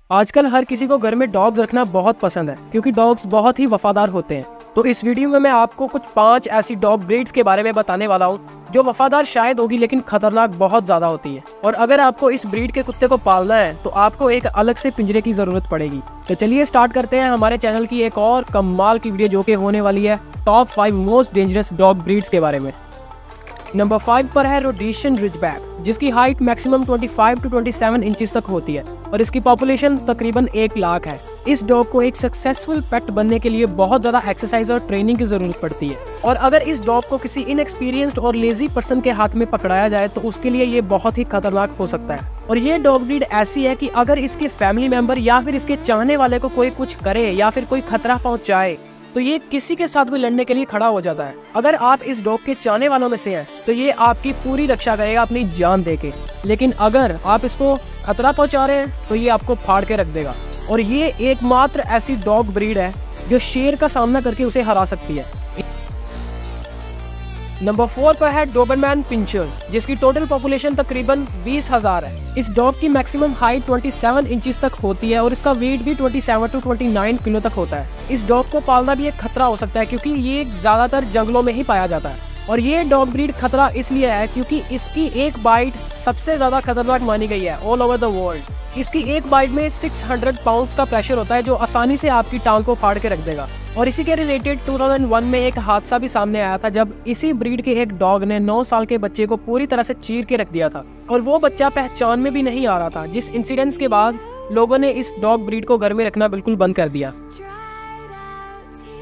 आजकल हर किसी को घर में डॉग्स रखना बहुत पसंद है क्योंकि डॉग्स बहुत ही वफादार होते हैं। तो इस वीडियो में मैं आपको कुछ 5 ऐसी डॉग ब्रीड्स के बारे में बताने वाला हूँ जो वफादार शायद होगी लेकिन खतरनाक बहुत ज्यादा होती है। और अगर आपको इस ब्रीड के कुत्ते को पालना है तो आपको एक अलग से पिंजरे की जरूरत पड़ेगी। तो चलिए स्टार्ट करते हैं हमारे चैनल की एक और कमाल की वीडियो जो कि होने वाली है top 5 most dangerous dog breeds के बारे में। नंबर 5 पर है रोडेशियन रिजबैक, जिसकी हाइट मैक्सिमम 25 to 27 इंचेस तक होती है और इसकी पॉपुलेशन तकरीबन 1 लाख है। इस डॉग को एक सक्सेसफुल पेट बनने के लिए बहुत ज्यादा एक्सरसाइज और ट्रेनिंग की जरूरत पड़ती है और अगर इस डॉग को किसी इनएक्सपीरियंस्ड और लेजी पर्सन के हाथ में पकड़ाया जाए तो उसके लिए ये बहुत ही खतरनाक हो सकता है। और ये डॉग ब्रीड ऐसी है कि अगर इसके फैमिली मेंबर या फिर इसके चाहने वाले को कोई कुछ करे या फिर कोई खतरा पहुंचाए तो ये किसी के साथ भी लड़ने के लिए खड़ा हो जाता है। अगर आप इस डॉग के चाहने वालों में से हैं तो ये आपकी पूरी रक्षा करेगा अपनी जान देके, लेकिन अगर आप इसको खतरा पहुंचा रहे हैं तो ये आपको फाड़ के रख देगा। और ये एकमात्र ऐसी डॉग ब्रीड है जो शेर का सामना करके उसे हरा सकती है। नंबर 4 पर है डोबरमैन पिंचर, जिसकी टोटल पॉपुलेशन तकरीबन 20,000 है। इस डॉग की मैक्सिमम हाइट 27 इंचेस तक होती है और इसका वेट भी 27 to 29 किलो तक होता है। इस डॉग को पालना भी एक खतरा हो सकता है क्योंकि ये ज्यादातर जंगलों में ही पाया जाता है। और ये डॉग ब्रीड खतरा इसलिए है क्योंकि इसकी एक बाइट सबसे ज्यादा खतरनाक मानी गई है ऑल ओवर द वर्ल्ड। इसकी एक बाइट में 600 पाउंड्स का प्रेशर होता है जो आसानी से आपकी टांग को फाड़ के रख देगा। और इसी के रिलेटेड 2001 में एक हादसा भी सामने आया था जब इसी ब्रीड के एक डॉग ने 9 साल के बच्चे को पूरी तरह से चीर के रख दिया था और वो बच्चा पहचान में भी नहीं आ रहा था, जिस इंसिडेंट के बाद लोगों ने इस डॉग ब्रीड को घर में रखना बिल्कुल बंद कर दिया।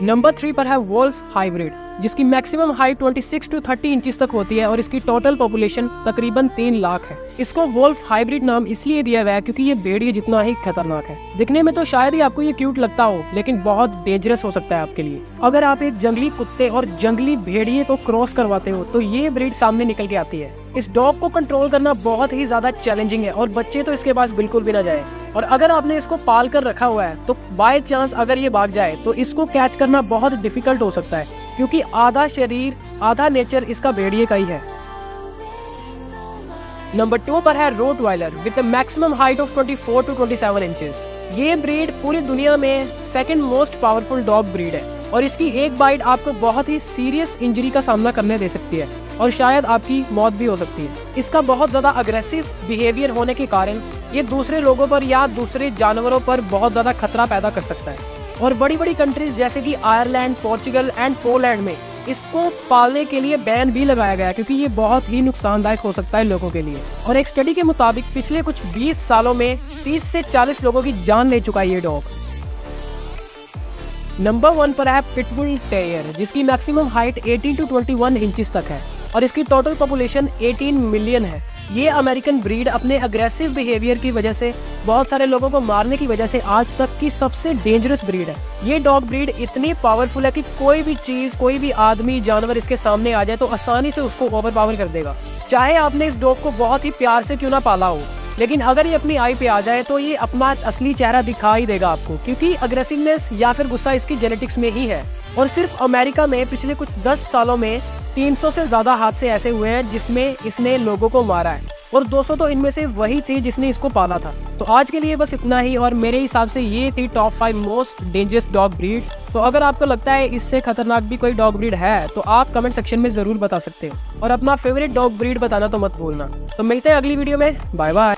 नंबर 3 पर है वोल्फ हाइब्रिड, जिसकी मैक्सिमम हाइट 26 to 30 इंचेस तक होती है और इसकी टोटल पॉपुलेशन तकरीबन 3 लाख है। इसको वोल्फ हाइब्रिड नाम इसलिए दिया गया है क्योंकि ये भेड़िए जितना ही खतरनाक है। दिखने में तो शायद ही आपको ये क्यूट लगता हो लेकिन बहुत डेंजरस हो सकता है आपके लिए। अगर आप एक जंगली कुत्ते और जंगली भेड़िए को क्रॉस करवाते हो तो ये ब्रीड सामने निकल के आती है। इस डॉग को कंट्रोल करना बहुत ही ज्यादा चैलेंजिंग है और बच्चे तो इसके पास बिल्कुल भी ना जाए। और अगर आपने इसको पाल कर रखा हुआ है तो बाय चांस अगर ये भाग जाए तो इसको कैच करना बहुत डिफिकल्ट हो सकता है क्योंकि आधा शरीर आधा नेचर इसका भेड़िए का ही है। नंबर 2 पर है Rottweiler with maximum height of 24 to 27 inches. ये ब्रीड पूरी दुनिया में second most powerful dog breed है और इसकी एक बाइट आपको बहुत ही सीरियस इंजरी का सामना करने दे सकती है और शायद आपकी मौत भी हो सकती है। इसका बहुत ज्यादा अग्रेसिव बिहेवियर होने के कारण ये दूसरे लोगों पर या दूसरे जानवरों पर बहुत ज्यादा खतरा पैदा कर सकता है। और बड़ी बड़ी कंट्रीज जैसे कि आयरलैंड, पोर्चुगल एंड पोलैंड में इसको पालने के लिए बैन भी लगाया गया क्योंकि ये बहुत ही नुकसानदायक हो सकता है लोगों के लिए। और एक स्टडी के मुताबिक पिछले कुछ 20 सालों में 30 से 40 लोगों की जान ले चुका है ये डॉग। नंबर 1 पर है पिटबुल टेरियर, जिसकी मैक्सिमम हाइट 18 to 21 इंचेस तक है और इसकी टोटल पॉपुलेशन 18 मिलियन है। ये अमेरिकन ब्रीड अपने अग्रेसिव बिहेवियर की वजह से बहुत सारे लोगों को मारने की वजह से आज तक की सबसे डेंजरस ब्रीड है। ये डॉग ब्रीड इतनी पावरफुल है कि कोई भी चीज, कोई भी आदमी, जानवर इसके सामने आ जाए तो आसानी से उसको ओवरपावर कर देगा। चाहे आपने इस डॉग को बहुत ही प्यार से क्यों ना पाला हो, लेकिन अगर ये अपनी आई पे आ जाए तो ये अपना असली चेहरा दिखा ही देगा आपको क्योंकि अग्रेसिवनेस या फिर गुस्सा इसकी जेनेटिक्स में ही है। और सिर्फ अमेरिका में पिछले कुछ 10 सालों में 300 से ज्यादा हादसे ऐसे हुए हैं जिसमें इसने लोगों को मारा है और 200 तो इनमें से वही थी जिसने इसको पाला था। तो आज के लिए बस इतना ही और मेरे हिसाब से ये थी top 5 most dangerous dog breeds. तो अगर आपको लगता है इससे खतरनाक भी कोई डॉग ब्रीड है तो आप कमेंट सेक्शन में जरूर बता सकते हो और अपना फेवरेट डॉग ब्रीड बताना तो मत भूलना। तो मिलते हैं अगली वीडियो में, बाय बाय।